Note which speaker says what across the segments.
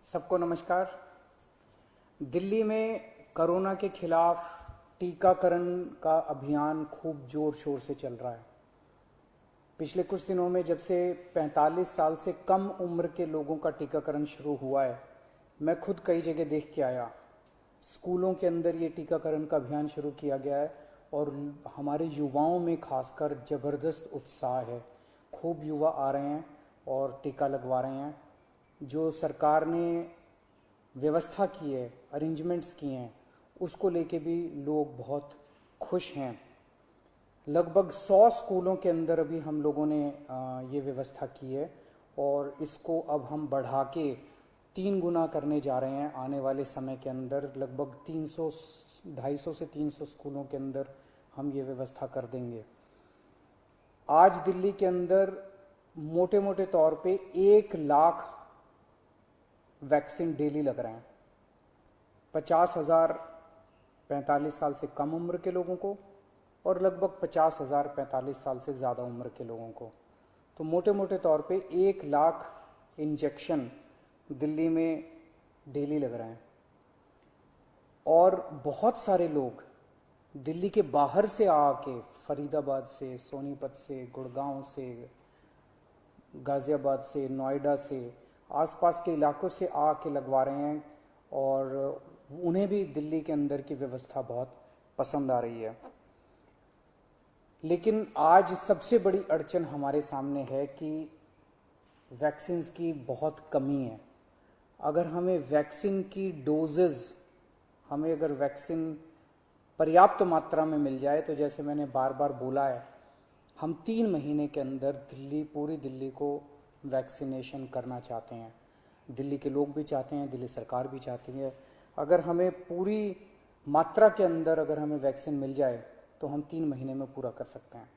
Speaker 1: सबको नमस्कार। दिल्ली में कोरोना के खिलाफ टीकाकरण का अभियान खूब जोर शोर से चल रहा है। पिछले कुछ दिनों में जब से 45 साल से कम उम्र के लोगों का टीकाकरण शुरू हुआ है, मैं खुद कई जगह देख के आया। स्कूलों के अंदर ये टीकाकरण का अभियान शुरू किया गया है और हमारे युवाओं में खासकर ज़बरदस्त उत्साह है। खूब युवा आ रहे हैं और टीका लगवा रहे हैं। जो सरकार ने व्यवस्था की है, अरेंजमेंट्स किए हैं, उसको लेके भी लोग बहुत खुश हैं। लगभग 100 स्कूलों के अंदर अभी हम लोगों ने ये व्यवस्था की है और इसको अब हम बढ़ा के 3 गुना करने जा रहे हैं। आने वाले समय के अंदर लगभग 250 से 300 स्कूलों के अंदर हम ये व्यवस्था कर देंगे। आज दिल्ली के अंदर मोटे मोटे तौर पे 1 लाख वैक्सीन डेली लग रहे हैं। 50,000 45 साल से कम उम्र के लोगों को और लगभग 50,000 45 साल से ज़्यादा उम्र के लोगों को। तो मोटे मोटे तौर पे 1 लाख इंजेक्शन दिल्ली में डेली लग रहे हैं। और बहुत सारे लोग दिल्ली के बाहर से आके, फरीदाबाद से, सोनीपत से, गुड़गांव से, गाज़ियाबाद से, नोएडा से, आसपास के इलाकों से आके लगवा रहे हैं और उन्हें भी दिल्ली के अंदर की व्यवस्था बहुत पसंद आ रही है। लेकिन आज सबसे बड़ी अड़चन हमारे सामने है कि वैक्सीन्स की बहुत कमी है। अगर हमें वैक्सीन की डोजेज़, हमें अगर वैक्सीन पर्याप्त मात्रा में मिल जाए तो जैसे मैंने बार बार बोला है, हम 3 महीने के अंदर पूरी दिल्ली को वैक्सीनेशन करना चाहते हैं। दिल्ली के लोग भी चाहते हैं, दिल्ली सरकार भी चाहती है। अगर हमें पूरी मात्रा के अंदर अगर हमें वैक्सीन मिल जाए तो हम 3 महीने में पूरा कर सकते हैं।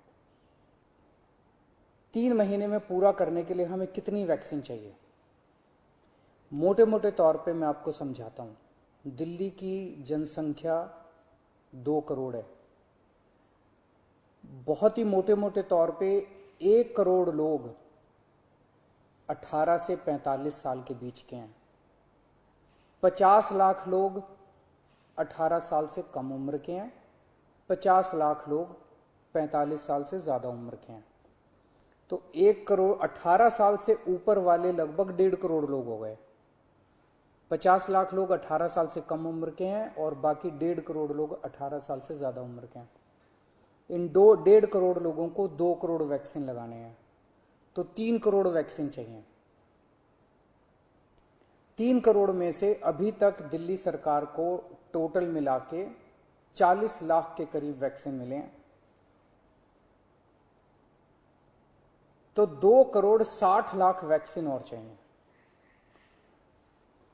Speaker 1: 3 महीने में पूरा करने के लिए हमें कितनी वैक्सीन चाहिए? मोटे मोटे तौर पे मैं आपको समझाता हूँ। दिल्ली की जनसंख्या 2 करोड़ है। बहुत ही मोटे मोटे तौर पे 1 करोड़ लोग 18 से 45 साल के बीच के हैं। 50 लाख लोग 18 साल से कम उम्र के हैं। 50 लाख लोग 45 साल से ज़्यादा उम्र के हैं। तो 1 करोड़ 18 साल से ऊपर वाले लगभग 1.5 करोड़ लोग हो गए। 50 लाख लोग 18 साल से कम उम्र के हैं और बाकी 1.5 करोड़ लोग 18 साल से ज़्यादा उम्र के हैं। इन 1.5 करोड़ लोगों को 2 करोड़ वैक्सीन लगाने हैं, तो 3 करोड़ वैक्सीन चाहिए। 3 करोड़ में से अभी तक दिल्ली सरकार को टोटल मिला के 40 लाख के करीब वैक्सीन मिले हैं। तो 2 करोड़ 60 लाख वैक्सीन और चाहिए।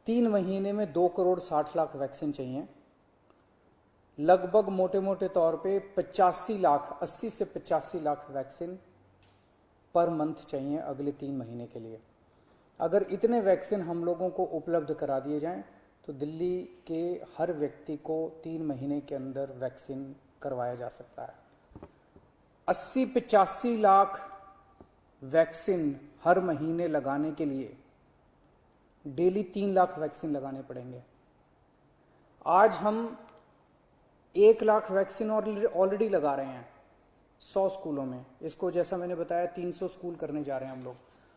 Speaker 1: 3 महीने में 2 करोड़ 60 लाख वैक्सीन चाहिए। लगभग मोटे मोटे तौर पे 85 लाख, 80 से 85 लाख वैक्सीन पर मंथ चाहिए अगले 3 महीने के लिए। अगर इतने वैक्सीन हम लोगों को उपलब्ध करा दिए जाएं तो दिल्ली के हर व्यक्ति को 3 महीने के अंदर वैक्सीन करवाया जा सकता है। 80-85 लाख वैक्सीन हर महीने लगाने के लिए डेली 3 लाख वैक्सीन लगाने पड़ेंगे। आज हम 1 लाख वैक्सीन ऑलरेडी लगा रहे हैं 100 स्कूलों में। इसको जैसा मैंने बताया 300 स्कूल करने जा रहे हैं हम लोग।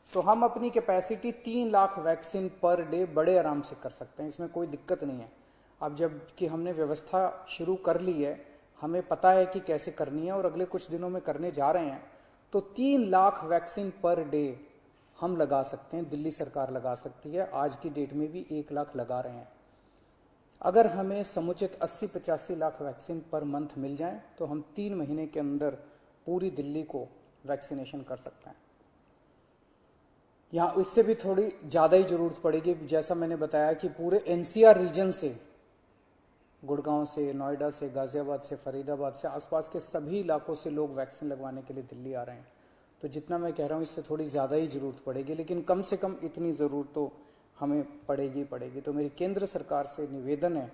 Speaker 1: तो हम अपनी capacity 3 lakh vaccine per day बड़े आराम से कर सकते हैं, इसमें कोई दिक्कत नहीं है। अब जब कि हमने व्यवस्था शुरू कर ली है, हमें पता है कि कैसे करनी है और अगले कुछ दिनों में करने जा रहे हैं, तो 3 लाख वैक्सीन पर डे हम लगा सकते हैं, दिल्ली सरकार लगा सकती है। आज की डेट में भी 1 लाख लगा रहे हैं। अगर हमें समुचित 80-85 लाख वैक्सीन पर मंथ मिल जाए तो हम 3 महीने के अंदर पूरी दिल्ली को वैक्सीनेशन कर सकते हैं। यहाँ इससे भी थोड़ी ज़्यादा ही ज़रूरत पड़ेगी। जैसा मैंने बताया कि पूरे एनसीआर रीजन से, गुड़गांव से, नोएडा से, गाज़ियाबाद से, फरीदाबाद से, आसपास के सभी इलाकों से लोग वैक्सीन लगवाने के लिए दिल्ली आ रहे हैं। तो जितना मैं कह रहा हूँ इससे थोड़ी ज़्यादा ही ज़रूरत पड़ेगी, लेकिन कम से कम इतनी ज़रूरत तो हमें पड़ेगी। तो मेरी केंद्र सरकार से निवेदन है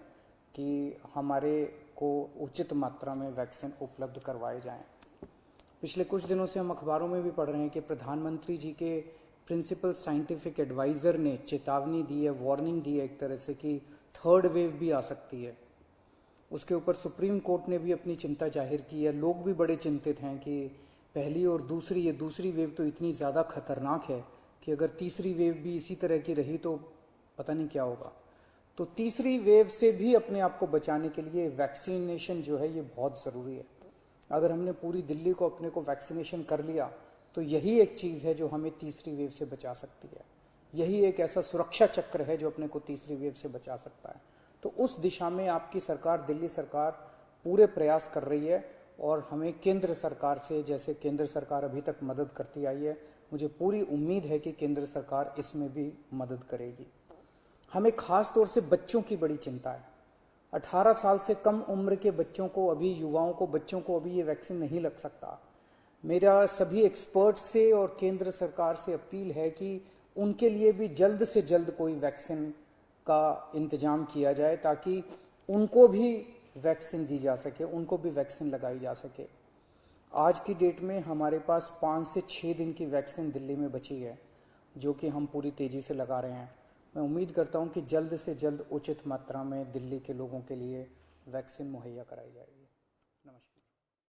Speaker 1: कि हमारे को उचित मात्रा में वैक्सीन उपलब्ध करवाए जाएं। पिछले कुछ दिनों से हम अखबारों में भी पढ़ रहे हैं कि प्रधानमंत्री जी के प्रिंसिपल साइंटिफिक एडवाइज़र ने चेतावनी दी है, वार्निंग दी है एक तरह से कि थर्ड वेव भी आ सकती है। उसके ऊपर सुप्रीम कोर्ट ने भी अपनी चिंता जाहिर की है। लोग भी बड़े चिंतित हैं कि पहली और दूसरी, ये दूसरी वेव तो इतनी ज़्यादा खतरनाक है कि अगर तीसरी वेव भी इसी तरह की रही तो पता नहीं क्या होगा। तो तीसरी वेव से भी अपने आप को बचाने के लिए वैक्सीनेशन जो है ये बहुत ज़रूरी है। अगर हमने पूरी दिल्ली को अपने को वैक्सीनेशन कर लिया तो यही एक चीज़ है जो हमें तीसरी वेव से बचा सकती है। यही एक ऐसा सुरक्षा चक्र है जो अपने को तीसरी वेव से बचा सकता है। तो उस दिशा में आपकी सरकार, दिल्ली सरकार पूरे प्रयास कर रही है और हमें केंद्र सरकार से, जैसे केंद्र सरकार अभी तक मदद करती आई है, मुझे पूरी उम्मीद है कि केंद्र सरकार इसमें भी मदद करेगी। हमें खास तौर से बच्चों की बड़ी चिंता है। 18 साल से कम उम्र के बच्चों को, अभी युवाओं को, बच्चों को अभी ये वैक्सीन नहीं लग सकता। मेरा सभी एक्सपर्ट से और केंद्र सरकार से अपील है कि उनके लिए भी जल्द से जल्द कोई वैक्सीन का इंतजाम किया जाए ताकि उनको भी वैक्सीन दी जा सके, उनको भी वैक्सीन लगाई जा सके। आज की डेट में हमारे पास 5 से 6 दिन की वैक्सीन दिल्ली में बची है जो कि हम पूरी तेज़ी से लगा रहे हैं। मैं उम्मीद करता हूं कि जल्द से जल्द उचित मात्रा में दिल्ली के लोगों के लिए वैक्सीन मुहैया कराई जाएगी।